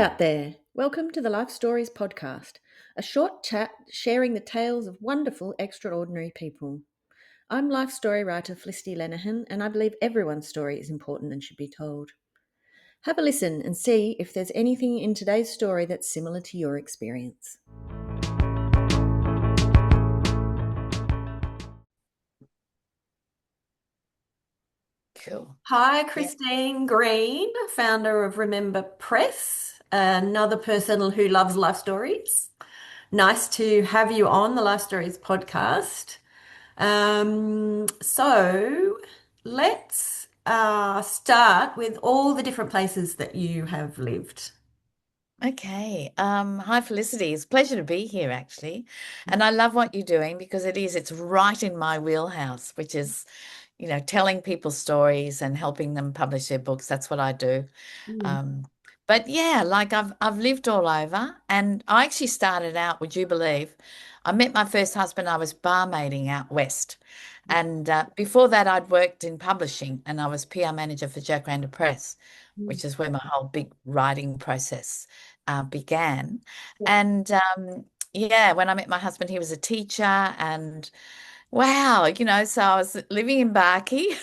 out there. Welcome to the Life Stories podcast, a short chat sharing the tales of wonderful, extraordinary people. I'm life story writer Felicity Lenihan, and I believe everyone's story is important and should be told. Have a listen and see if there's anything in today's story that's similar to your experience. Cool. Hi, Yeah. Christine Green, founder of Remember Press, another person who loves life stories. Nice to have you on the Life Stories podcast. So let's start with all the different places that you have lived. Okay. Hi, Felicity. It's a pleasure to be here, actually. And I love what you're doing because it's right in my wheelhouse, which is, telling people stories and helping them publish their books. That's what I do. Mm. Um, but yeah, like I've lived all over, and I actually started out, would you believe? I met my first husband, I was barmaiding out west. And before that, I'd worked in publishing and I was PR manager for Jacaranda Press, Mm. which is where my whole big writing process began. Yeah. And yeah, when I met my husband, he was a teacher, and wow, so I was living in Barkey,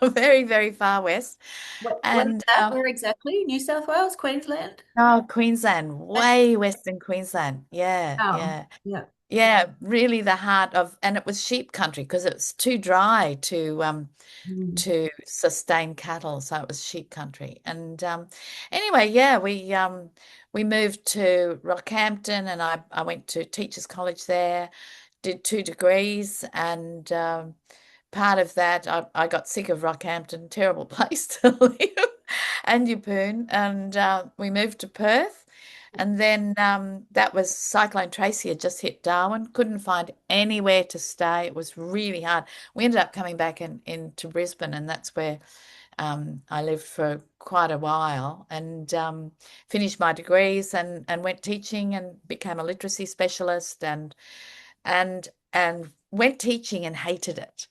very, very far west. Where's And that? Where exactly? New South Wales, Queensland? oh, Queensland, Okay. way western Queensland. Yeah, Oh, yeah. yeah. Yeah, really the heart of, and it was sheep country because it was too dry Mm. to sustain cattle, so it was sheep country. And anyway, yeah, we moved to Rockhampton, and I went to teachers college there, did 2 degrees, and part of that I got sick of Rockhampton, terrible place to live, and Yeppoon, and we moved to Perth. And then that was Cyclone Tracy had just hit Darwin. Couldn't find anywhere to stay. It was really hard. We ended up coming back into Brisbane, and that's where I lived for quite a while, and finished my degrees and went teaching and became a literacy specialist, and went teaching and hated it.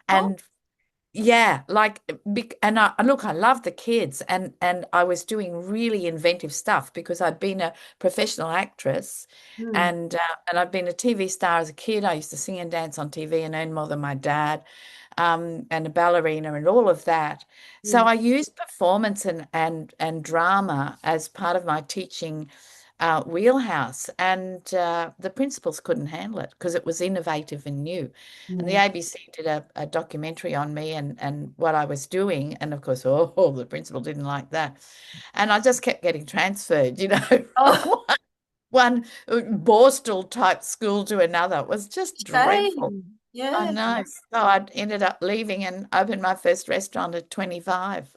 Oh, And yeah, like and look, I love the kids, and I was doing really inventive stuff because I'd been a professional actress, mm. and I'd been a TV star as a kid. I used to sing and dance on TV and earn more than my dad, and a ballerina and all of that. So Mm. I used performance and drama as part of my teaching wheelhouse, and the principals couldn't handle it because it was innovative and new. And the Mm. ABC did a documentary on me and what I was doing, and of course, the principal didn't like that, and I just kept getting transferred, from Oh, one Borstal type school to another. It was just dreadful. shame. I Yeah. know. So I ended up leaving and opened my first restaurant at 25.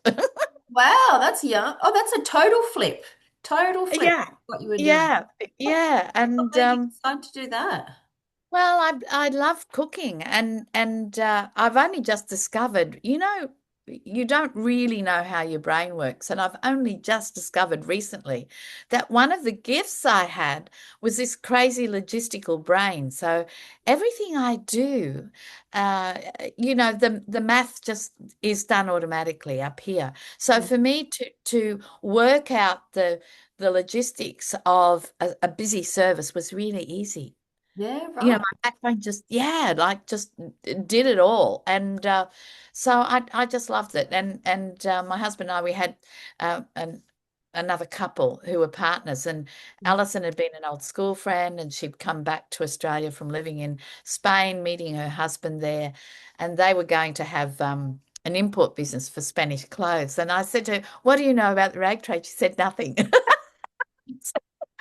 Wow, that's young. Oh, that's a total flip. Total flip. Yeah, What you were doing. yeah, What, yeah. what And made you decide to do that? well, I love cooking, and I've only just discovered, you don't really know how your brain works, and I've only just discovered recently that one of the gifts I had was this crazy logistical brain. So everything I do, uh, the math just is done automatically up here. So Mm. for me to work out the logistics of a busy service was really easy. Yeah, right. My backbone just, yeah, like just did it all. And so I just loved it. And my husband and I, we had another couple who were partners, and Alison had been an old school friend, and she'd come back to Australia from living in Spain, meeting her husband there, and they were going to have an import business for Spanish clothes. And I said to her, "What do you know about the rag trade?" She said, "Nothing."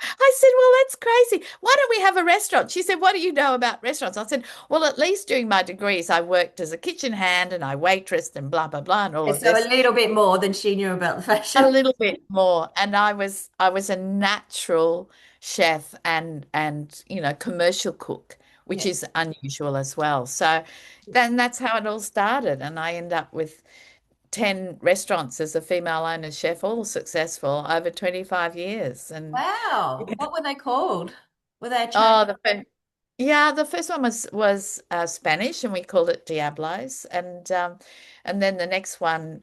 I said, "Well, that's crazy. Why don't we have a restaurant?" She said, "What do you know about restaurants?" I said, "Well, at least during my degrees, I worked as a kitchen hand and I waitressed and blah, blah, blah, and all Okay, of so a this. little bit more than she knew about the A fashion. little bit more." And I was a natural chef and commercial cook, which Yeah. is unusual as well. So then that's how it all started. And I end up with 10 restaurants as a female owner chef, all successful over 25 years. And Wow. What were they called? Were they a chain? oh, the first one was Spanish, and we called it Diablos, and then the next one.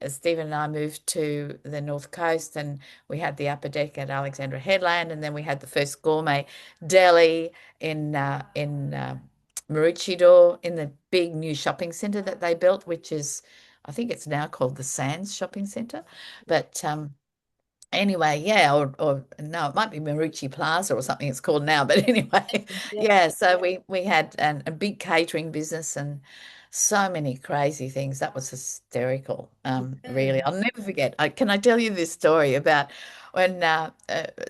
Stephen and I moved to the North Coast, and we had the upper deck at Alexandra Headland, and then we had the first gourmet deli in Maroochydore in the big new shopping centre that they built, which is, I think it's now called the Sands Shopping Centre. But anyway, yeah, or no, it might be Marucci Plaza or something it's called now. But anyway, Yeah. yeah, so we had a big catering business and so many crazy things. That was hysterical. Really, I'll never forget. Can I tell you this story about when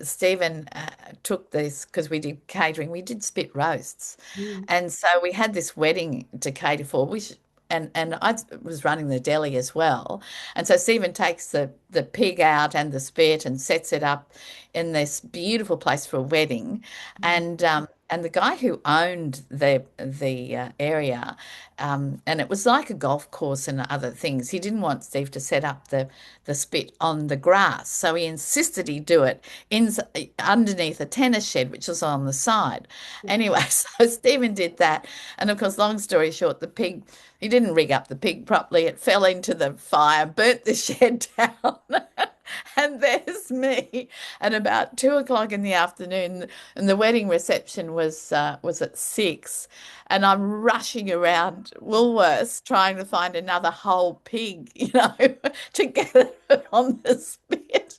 Stephen took this, because we did catering, we did spit roasts, Mm. and so we had this wedding to cater for, which. And I was running the deli as well. And so Stephen takes the pig out and the spit and sets it up in this beautiful place for a wedding. Mm. And the guy who owned the area, and it was like a golf course and other things. He didn't want Steve to set up the spit on the grass, so he insisted he do it in underneath a tennis shed, which was on the side. Anyway, so Stephen did that, and of course, long story short, the pig. He didn't rig up the pig properly. It fell into the fire, burnt the shed down. And there's me at about 2 o'clock in the afternoon, and the wedding reception was at 6, and I'm rushing around Woolworths trying to find another whole pig, to get it on the spit.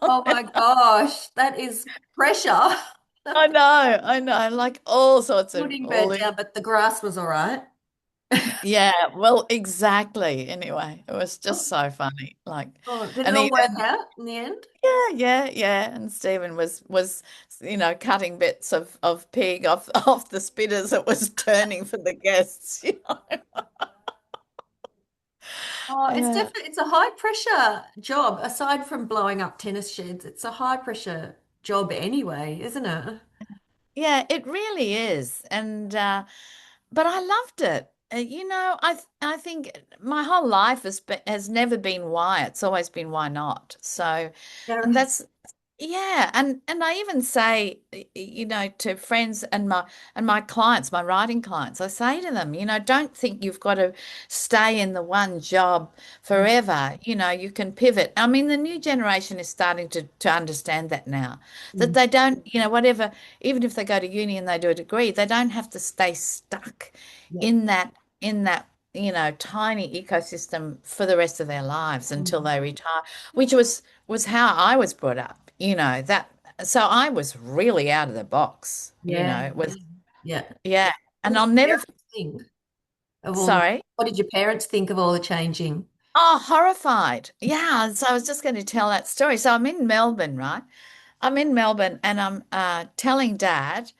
Oh my gosh, that is pressure. I know, like all sorts of Pudding all burnt in. down, but the grass was all right. Yeah, well, exactly. Anyway, it was just so funny. Like, Oh, did it and all he, work out in the end? yeah. And Stephen was cutting bits of pig off the spitters that was turning for the guests. Oh, it's Yeah. definitely it's a high pressure job. Aside from blowing up tennis sheds, it's a high pressure job anyway, isn't it? Yeah, it really is. And but I loved it. I think my whole life has never been why. It's always been why not. So, and Yeah. that's yeah, and I even say, to friends and my clients, my writing clients, I say to them, don't think you've got to stay in the one job Mm. forever. You can pivot. I mean, the new generation is starting to understand that now, that Mm. they don't, whatever, even if they go to uni and they do a degree, they don't have to stay stuck Yeah. in that tiny ecosystem for the rest of their lives until Mm. they retire, which was how I was brought up, that so I was really out of the box, Yeah. it was Yeah. yeah. What And did I'll your never parents think of all the, sorry. what did your parents think of all the changing? Oh, horrified. Yeah, so I was just going to tell that story. So I'm in Melbourne, right? I'm in Melbourne and I'm telling Dad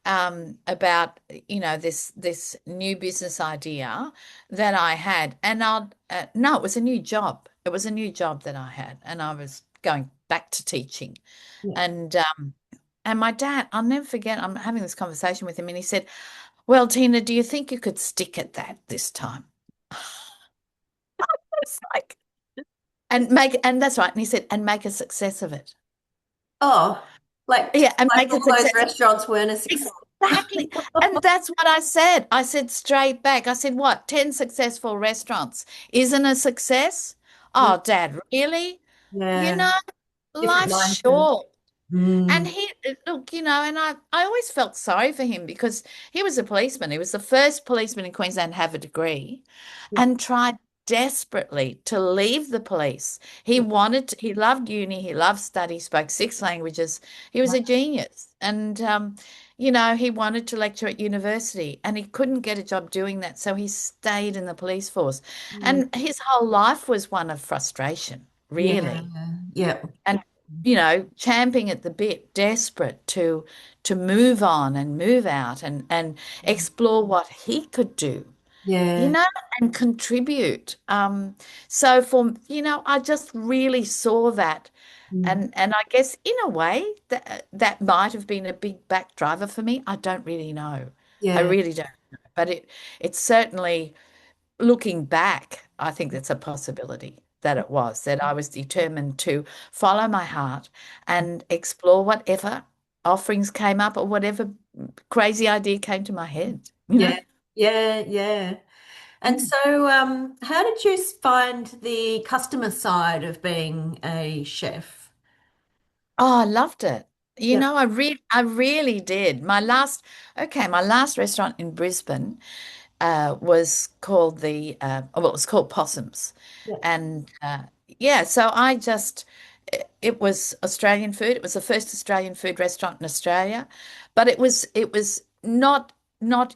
about this new business idea that I had, and I'll no, it was a new job. It was a new job that I had, and I was going back to teaching, Yeah. and my dad, I'll never forget. I'm having this conversation with him, and he said, "Well, Tina, do you think you could stick at that this time?" It's like and that's right. And he said, "And make a success of it." Oh, Yeah, and like make a all those success. restaurants weren't a success. Exactly. And that's what I said. I said straight back. I said, what? 10 successful restaurants isn't a success? Mm. Oh, Dad, really? You Yeah. know, Different life's mindset. short. And Mm. he, look, and I always felt sorry for him because he was a policeman. He was the first policeman in Queensland to have a degree Yeah. and tried desperately to leave the police. He loved uni, he loved study, spoke 6 languages. He was a genius. And, he wanted to lecture at university and he couldn't get a job doing that. So he stayed in the police force. Mm. And his whole life was one of frustration, Yeah. really, Yeah. and champing at the bit, desperate to move on and move out and explore what he could do, you Yeah. know, and contribute. So I just really saw that, Mm. and I guess in a way that might have been a big back driver for me. I don't really know. I Yeah. really don't know, but it's certainly. Looking back, I think that's a possibility that it was, that I was determined to follow my heart and explore whatever offerings came up or whatever crazy idea came to my head, Yeah. Yeah. Yeah. And so, how did you find the customer side of being a chef? Oh, I loved it. Yeah, I really did. My last restaurant in Brisbane was called it was called Possums. yeah, And yeah, so it was Australian food. It was the first Australian food restaurant in Australia, but it was not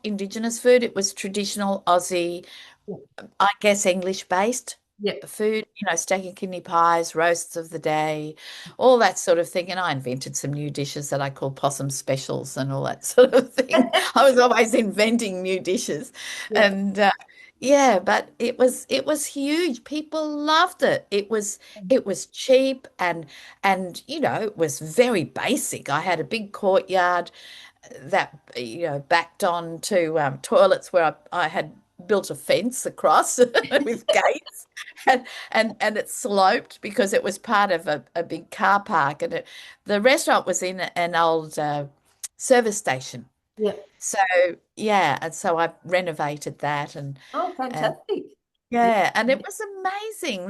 Indigenous food. It was traditional Aussie, yeah, I guess English based yeah. food, steak and kidney pies, roasts of the day, all that sort of thing. And I invented some new dishes that I call possum specials and all that sort of thing. I was always inventing new dishes. Yeah. And yeah, but it was huge. People loved it. It was cheap and it was very basic. I had a big courtyard that backed on to toilets where I had built a fence across with gates and it sloped because it was part of a big car park the restaurant was in an old service station. Yeah. So yeah, and so I renovated that Oh, and fantastic. Yeah. yeah, and it was amazing.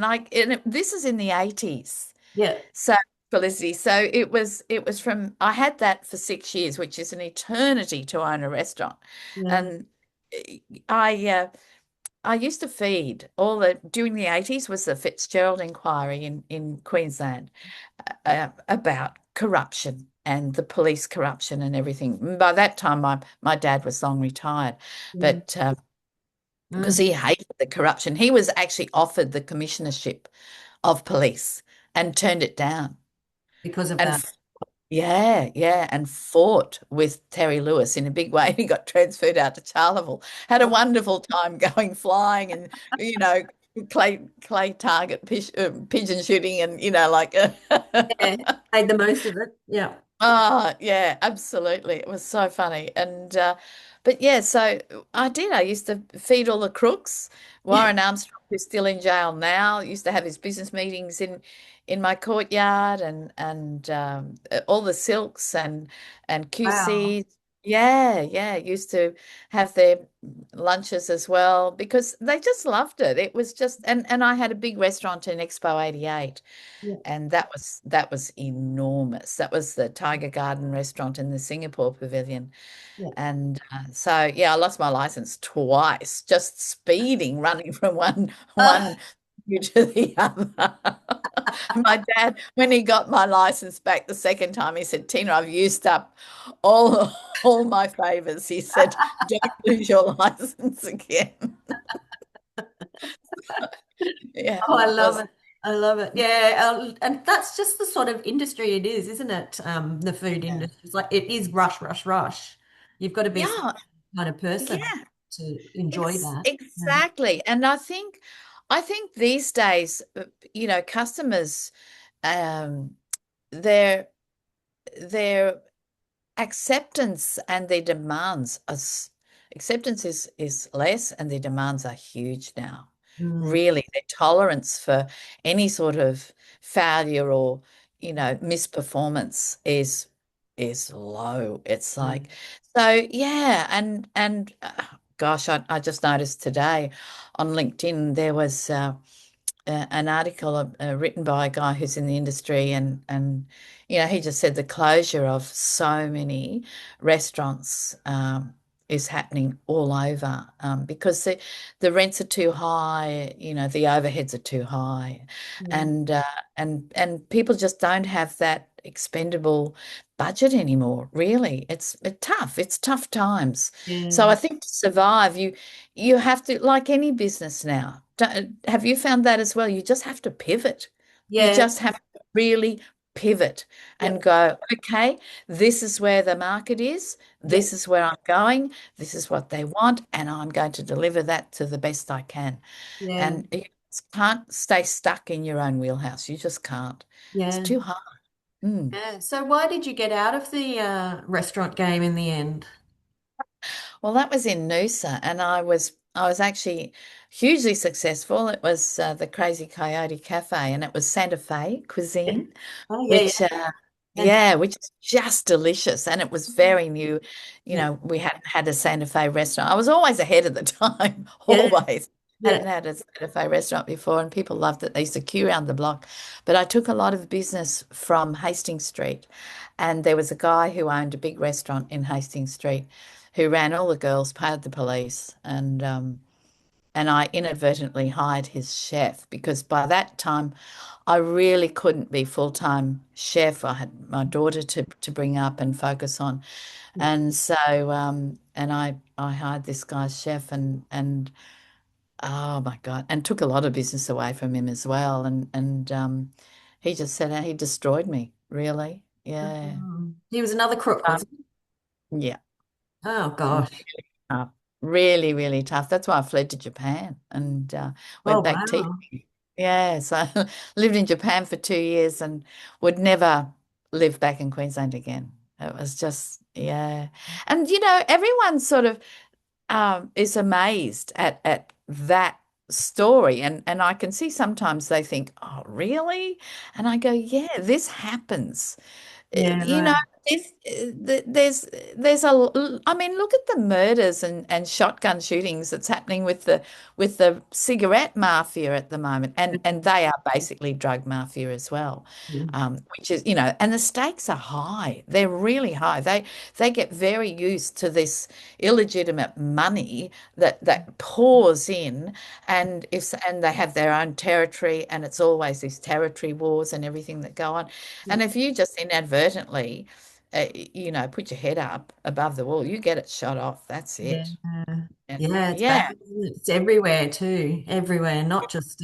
This is in the 80s. Yeah. So Felicity, so it was from I had that for 6 years, which is an eternity to own a restaurant. Yeah. And I used to feed all the during the 80s was the Fitzgerald Inquiry in Queensland about corruption and the police corruption and everything. By that time, my dad was long retired, Yeah. but because Mm. he hated the corruption, he was actually offered the commissionership of police and turned it down. Because of And that. yeah, yeah, and fought with Terry Lewis in a big way. He got transferred out to Charleville. Had a wonderful time going flying and you know clay target pigeon shooting and like Yeah. Made the most of it. Yeah. oh, yeah, absolutely. It was so funny. And but yeah, so I did. I used to feed all the crooks. Warren Armstrong, who's still in jail now, used to have his business meetings in my courtyard and all the silks and Wow. QCs. Yeah, yeah, used to have their lunches as well because they just loved it. It was just and I had a big restaurant in Expo 88 Yeah. and that was enormous. That was the Tiger Garden restaurant in the Singapore Pavilion. Yeah. And so yeah, I lost my license twice, just speeding, running from one view to the other. My dad, when he got my license back the second time, he said, Tina, I've used up all my favors. He said, don't lose your license again. Yeah, Oh, I it love was it. I love it. Yeah, and that's just the sort of industry it is, isn't it? The food yeah. industry. It's like it is rush, rush, rush. You've got to be some Yeah, kind of person yeah. to enjoy that. Yeah. Exactly. And I think these days, customers, um, their their acceptance and their demands acceptance is less and their demands are huge now. Mm, Really, their tolerance for any sort of failure or, misperformance is low. It's mm, like so yeah, and gosh, I just noticed today on LinkedIn there was an article written by a guy who's in the industry and he just said the closure of so many restaurants is happening all over because the rents are too high, the overheads are too high, yeah. and and people just don't have that expendable budget anymore. Really, it's tough times. So Yeah. I think to survive, you have to, like any business now. Have you found that as well? You just have to pivot. You Yeah. just have to really pivot Yeah. and go, okay, this is where the market is. Yeah. This is where I'm going. This is what they want. And I'm going to deliver that to the best I can. Yeah. And you can't stay stuck in your own wheelhouse. You just can't. It's Yeah. too hard. Mm. Yeah. So why did you get out of the restaurant game in the end? Well, that was in Noosa, and I was actually hugely successful. It was the Crazy Coyote Cafe, and it was Santa Fe Yeah. cuisine, Oh, yeah, which yeah. Yeah, which is just delicious. And it was very new. You Yeah. know, we hadn't had a Santa Fe restaurant. I was always ahead of the time, Yeah. always. Yeah. Hadn't had a Santa Fe restaurant before, and people loved it. They used to queue around the block. But I took a lot of business from Hastings Street, and there was a guy who owned a big restaurant in Hastings Street who ran all the girls, paid the police, and I inadvertently hired his chef because by that time I really couldn't be full-time chef. I had my daughter to bring up and focus on. Yeah. And so and I hired this guy's chef and oh my God, and took a lot of business away from him as well. And he just said he destroyed me, really. Yeah. He was another crook, was Um, he? yeah. Oh Really gosh. tough. Really, really tough. That's why I fled to Japan and Oh went back wow. teaching. Yeah, so lived in Japan for 2 years and would never live back in Queensland again. It was just, yeah. And everyone sort of is amazed at that story. And I can see sometimes they think, oh, really? And I go, yeah, this happens. You know, Yeah. there's I mean, look at the murders and shotgun shootings that's happening with the cigarette mafia at the moment, and they are basically drug mafia as well, which is and the stakes are high. They're really high. They get very used to this illegitimate money that pours in, and they have their own territory, and it's always these territory wars and everything that go on. Yeah. And if you just inadvertently, put your head up above the wall, you get it shot off. That's Yeah. it. And Yeah, it's bad, yeah, isn't it? It's everywhere too. Everywhere, not just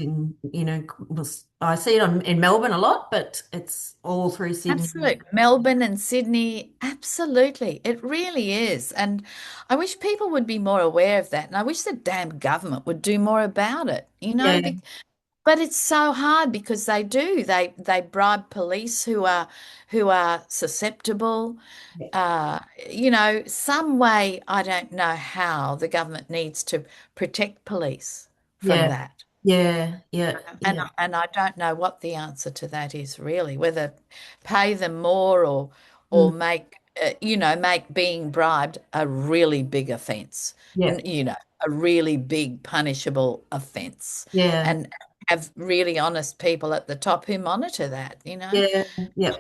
I see it in Melbourne a lot, but it's all through Sydney. absolutely. Melbourne and Sydney, absolutely. It really is. And I wish people would be more aware of that. And I wish the damn government would do more about it, Yeah. But it's so hard because they do. They bribe police who are susceptible. Yeah. Some way, I don't know how the government needs to protect police from Yeah. that. Yeah. Yeah. And Yeah. and I don't know what the answer to that is really, whether pay them more or Mm. make being bribed a really big offence, Yeah. a really big punishable offence, Yeah. and have really honest people at the top who monitor that. Yeah. Yeah.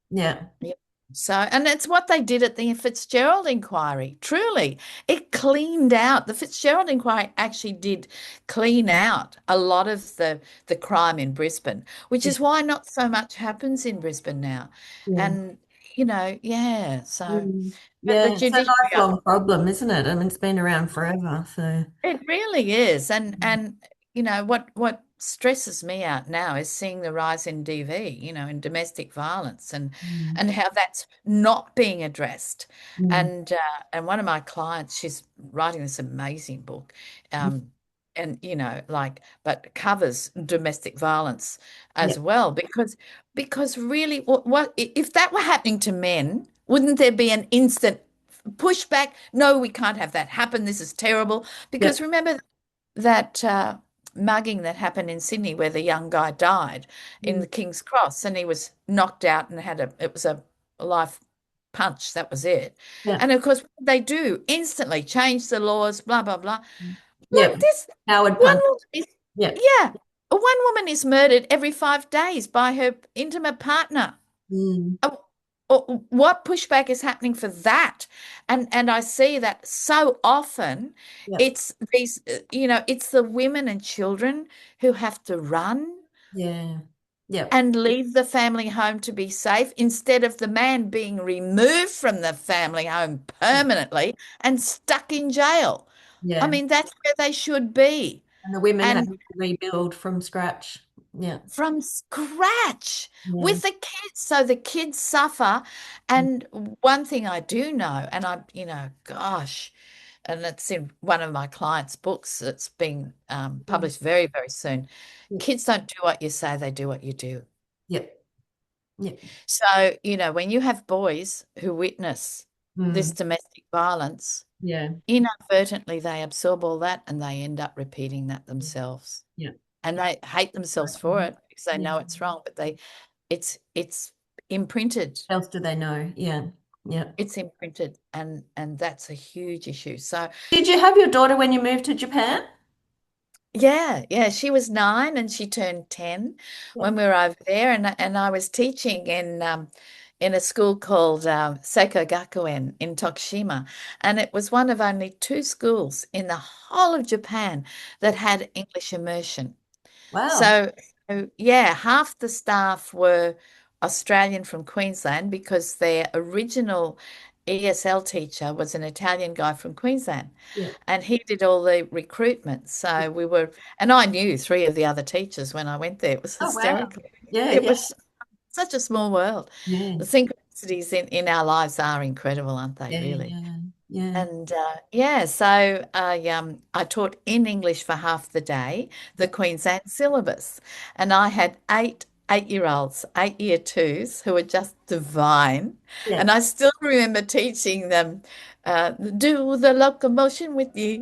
Yeah. Yep. So, and it's what they did at the Fitzgerald Inquiry. Truly, it cleaned out. The Fitzgerald Inquiry actually did clean out a lot of the crime in Brisbane, which Yeah. is why not so much happens in Brisbane now. Yeah. And, yeah. So, Mm. but the Yeah. It's a judiciary, lifelong problem, isn't it? I mean, it's been around forever. So it really is. And mm. and what stresses me out now is seeing the rise in DV, in domestic violence and how that's not being addressed. Mm. And one of my clients, she's writing this amazing book, Mm. and but covers domestic violence Yeah. as well because really what if that were happening to men, wouldn't there be an instant pushback? No, we can't have that happen. This is terrible. Yeah. Because remember that mugging that happened in Sydney where the young guy died in Mm. the King's Cross and he was knocked out and it was a life punch. That was it. Yeah. And of course, what they do instantly change the laws, blah, blah, blah. Yeah. Like this, Howard one Punch. woman is, Yeah. yeah, one woman is murdered every 5 days by her intimate partner. Mm. Uh, what pushback is happening for that? And I see that so often Yeah. it's these, it's the women and children who have to run Yeah. Yeah. and leave the family home to be safe instead of the man being removed from the family home permanently and stuck in jail. I Yeah. mean, that's where they should be. And the women And having to rebuild from scratch. Yeah. from scratch Yeah. with the kids. So the kids suffer. And one thing I do know, and gosh, and it's in one of my clients' books that's being Mm. published very, very soon. Yeah. Kids don't do what you say, they do what you do. Yeah. Yeah. So, when you have boys who witness this Mm. domestic violence, Yeah. inadvertently they absorb all that and they end up repeating that themselves. Yeah. And they hate themselves for it because they Yeah. know it's wrong, but it's imprinted. What else do they know? Yeah. Yeah. It's imprinted, and that's a huge issue. So Did you have your daughter when you moved to Japan? yeah, she was 9 and she turned 10 Yeah. when we were over there, and I was teaching in a school called Seiko Gakuen in Tokushima, and it was one of only 2 schools in the whole of Japan that had English immersion. Wow. So, yeah, half the staff were Australian from Queensland because their original ESL teacher was an Italian guy from Queensland, Yeah. and he did all the recruitment. So we were, and I knew 3 of the other teachers when I went there. It was Oh, wow. hysterical. Yeah, It yeah, was such a small world. yeah, The synchronicities in our lives are incredible, aren't they, yeah, really? yeah, yeah, And yeah, so I taught in English for half the day, the Queensland syllabus, and I had 8 8-year-olds, 8 year 2s who were just divine, yeah. and I still remember teaching them do the locomotion with you.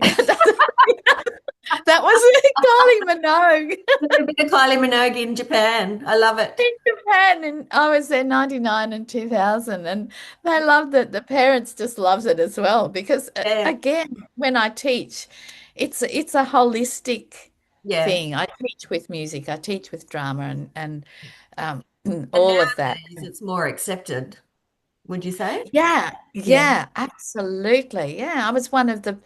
That was Kylie Minogue A bit of Kylie Minogue in Japan. I love it. in Japan, and I was there 99 and 2000, and they loved it. The parents just loves it as well because Yeah, again, when I teach, it's a holistic yeah. thing. I teach with music, I teach with drama, and um, And all of that. nowadays it's more accepted, would you say? Yeah, Yeah, yeah, absolutely. Yeah, I was one of the,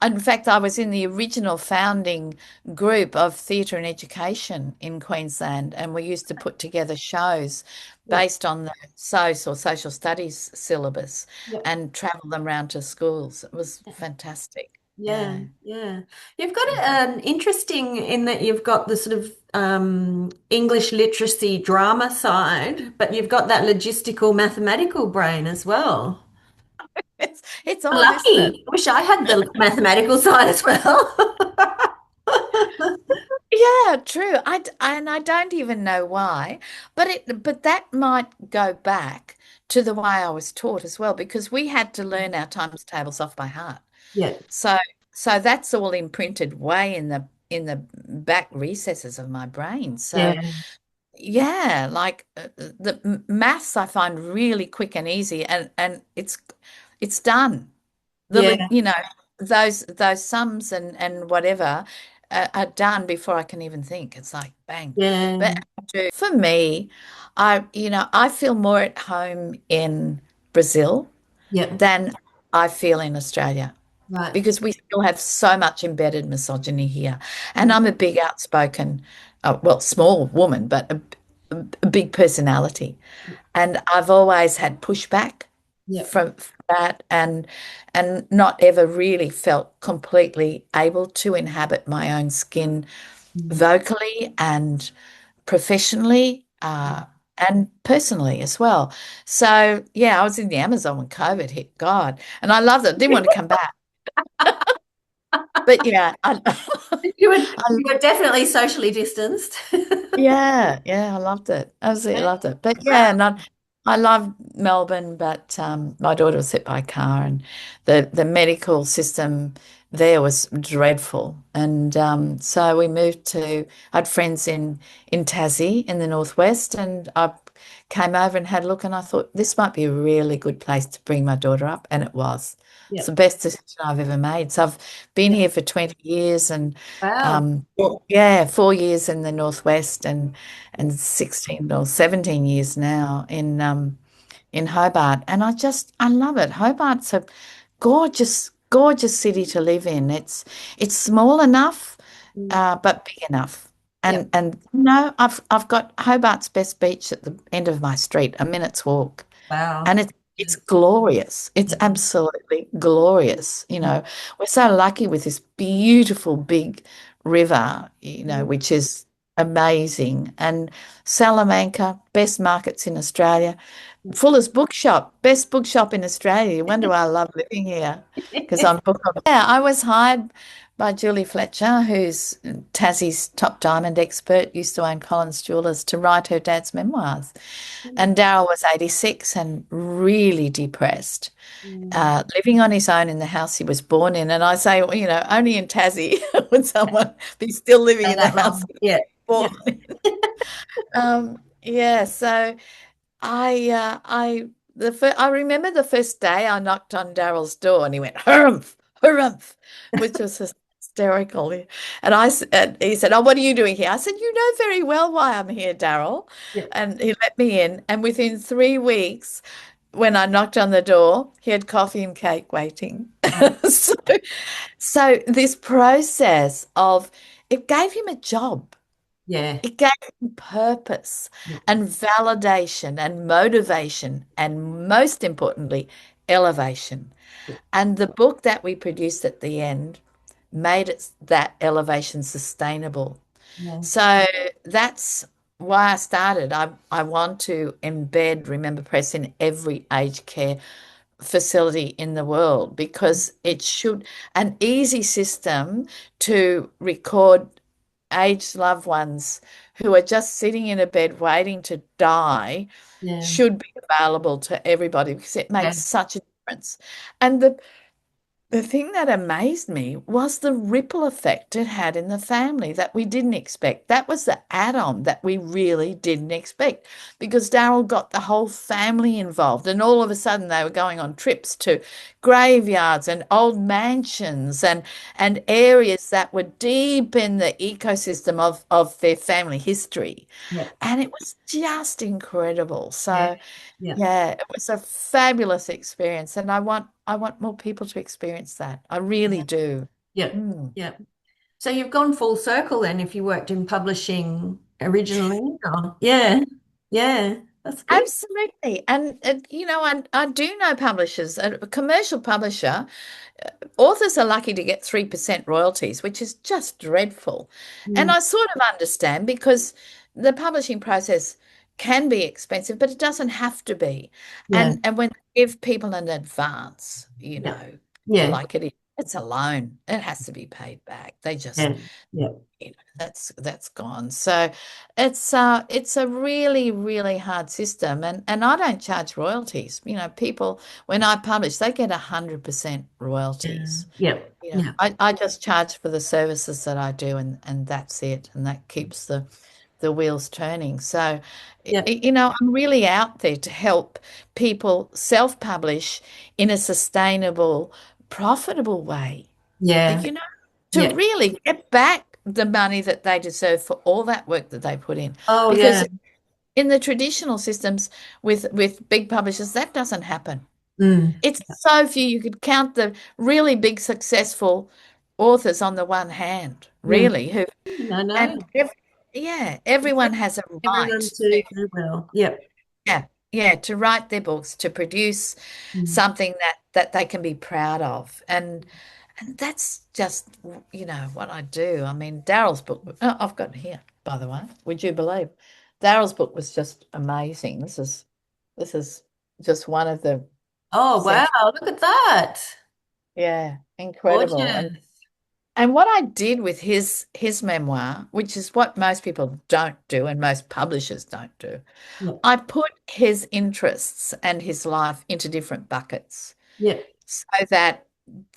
in fact, I was in the original founding group of theatre and education in Queensland, and we used to put together shows yeah, based on the SOS or social studies syllabus yeah, and travel them around to schools. It was fantastic. yeah, Yeah. yeah. You've got an interesting in that you've got the sort of English literacy drama side, but you've got that logistical mathematical brain as well. It's odd, isn't it? Lucky. Wish I had the mathematical side as well. Yeah, true. And I don't even know why, but that might go back to the way I was taught as well, because we had to learn our times tables off by heart. Yeah, So so that's all imprinted way in the back recesses of my brain. So yeah, yeah, like the maths I find really quick and easy, and it's done. yeah, Those sums and whatever are done before I can even think. It's like bang. yeah, But for me, I feel more at home in Brazil yeah. than I feel in Australia Right. because we still have so much embedded misogyny here. And Mm. I'm a big outspoken, well, small woman, but a big personality. And I've always had pushback Yeah. from that, and not ever really felt completely able to inhabit my own skin Mm. vocally and professionally, and personally as well. So yeah, I was in the Amazon when COVID hit, God, and I loved it. Didn't want to come back. But yeah, I You were definitely socially distanced. yeah, I loved it. Absolutely loved it. But yeah, and I love Melbourne, but my daughter was hit by a car, and the medical system there was dreadful. And so we moved to, I had friends in Tassie in the northwest, and I came over and had a look, and I thought this might be a really good place to bring my daughter up, and it was. It's Yeah. the best decision I've ever made. So I've been Yeah. here for 20 years, and Wow. yeah, 4 years in the Northwest, and 16 or 17 years now in Hobart. And I love it. Hobart's a gorgeous city to live in. It's small enough, Mm. but big enough. Yeah. And I've got Hobart's best beach at the end of my street, a minute's walk. Wow. And it's glorious. It's Yeah. absolutely glorious. We're so lucky with this beautiful big river, Mm. which is amazing. And Salamanca, best markets in Australia. Fuller's Bookshop, best bookshop in Australia. You wonder why I love living here because I'm book on. Yeah, I was hired by Julie Fletcher, who's Tassie's top diamond expert, used to own Collins Jewelers, to write her dad's memoirs. And Darryl was 86 and really depressed, Mm. living on his own in the house he was born in. And I say, well, only in Tassie would someone be still living Stay in the that house long. he Yeah. was Yeah. born in. Yeah, so I remember the first day I knocked on Daryl's door and he went harumph, harumph, which was hysterical. And he said, "Oh, what are you doing here?" I said, "You know very well why I'm here, Daryl." Yeah. And he let me in. And within 3 weeks, when I knocked on the door, he had coffee and cake waiting. So, so this process of it gave him a job. Yeah. It gave him purpose Yeah. and validation and motivation, and most importantly, elevation. And the book that we produced at the end made that elevation sustainable. Yeah. So that's why I started. I want to embed Remember Press in every aged care facility in the world because it should an easy system to record aged loved ones who are just sitting in a bed waiting to die Yeah. should be available to everybody because it Yeah. makes such a difference. And the thing that amazed me was the ripple effect it had in the family that we didn't expect. That was the add-on that we really didn't expect because Daryl got the whole family involved, and all of a sudden they were going on trips to graveyards and old mansions and areas that were deep in the ecosystem of their family history. Yeah. And it was just incredible. Yeah. So Yeah. yeah, it was a fabulous experience, and I want more people to experience that. I really Yeah. do. Yeah. Mm. Yeah. So you've gone full circle then if you worked in publishing originally. Oh, yeah. Yeah. That's good. Absolutely. And I do know publishers, a commercial publisher, authors are lucky to get 3% royalties, which is just dreadful. And Mm. I sort of understand because the publishing process can be expensive, but it doesn't have to be. Yeah. And when they give people an advance, Yeah. Yeah. like it's a loan. It has to be paid back. They just Yeah. Yeah. that's gone. So it's a really, really hard system. And I don't charge royalties. People when I publish, they get 100% Yeah. royalties. Yeah. Yeah. I just charge for the services that I do and that's it. And that keeps the wheels turning. So Yeah. I'm really out there to help people self-publish in a sustainable, profitable way. Yeah. You know, to Yeah. really get back the money that they deserve for all that work that they put in. Oh, yeah. Because in the traditional systems with big publishers, that doesn't happen. Mm. It's so few. You could count the really big successful authors on the one hand, Mm. really, who No, no. and everyone has a Everyone right to do well. Yep. to write their books, to produce Mm. something that they can be proud of. And that's just, what I do. I mean, Daryl's book, oh, I've got it here, by the way. Would you believe? Daryl's book was just amazing. This is just one of the Oh, wow. century. Look at that. Yeah, incredible. And Gorgeous. and what I did with his memoir, which is what most people don't do and most publishers don't do, Yep. I put his interests and his life into different buckets Yep. so that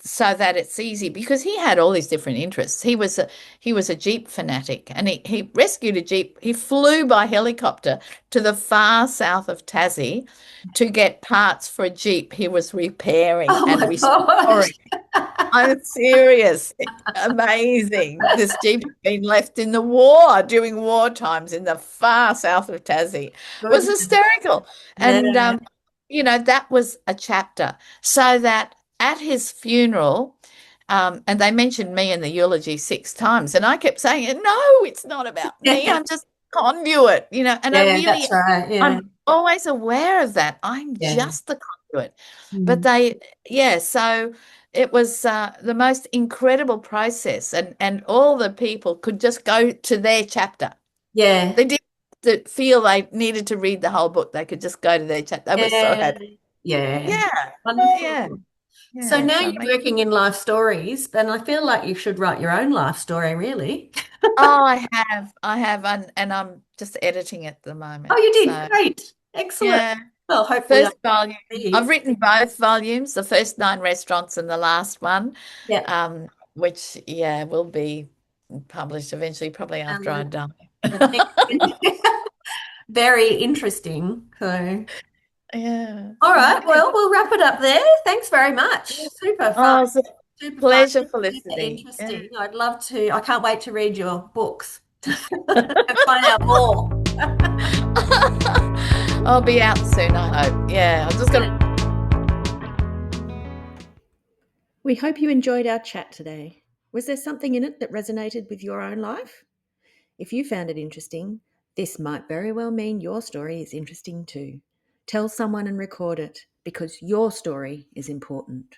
so that it's easy because he had all these different interests. He was a Jeep fanatic and he rescued a Jeep. He flew by helicopter to the far south of Tassie to get parts for a Jeep he was repairing Oh and my gosh. restoring. I'm serious. Amazing. This Jeep had been left in the war during war times in the far south of Tassie. It was Goodness. hysterical. And Yeah. that was a chapter. So that at his funeral, and they mentioned me in the eulogy 6 times, and I kept saying, no, it's not about me. Yeah. I'm just a conduit, and Yeah, that's right. Yeah. I'm always aware of that. I'm Yeah. just the conduit. But Mm. so it was the most incredible process, and all the people could just go to their chapter. Yeah. They didn't feel they needed to read the whole book. They could just go to their chapter. They were so Yeah. happy. Yeah. Yeah, yeah, Wonderful. So yeah. now So you're working in life stories, and I feel like you should write your own life story, really. I have, and I'm just editing it at the Oh, moment. you did. So Great. Excellent. yeah, Well, hopefully I first volume. read. I've written both volumes, the first 9 restaurants and the last one, Yeah. which will be published eventually, probably And after I die. the next very interesting. So, Yeah. all right, Okay. well, we'll wrap it up there. Thanks very much. Super fun. Oh, it's a Super fun. pleasure, Super Felicity. Yeah. interesting. I'd love to. I can't wait to read your books and find out more. I'll be out soon, I hope. Yeah, I'm just going to. We hope you enjoyed our chat today. Was there something in it that resonated with your own life? If you found it interesting, this might very well mean your story is interesting too. Tell someone and record it because your story is important.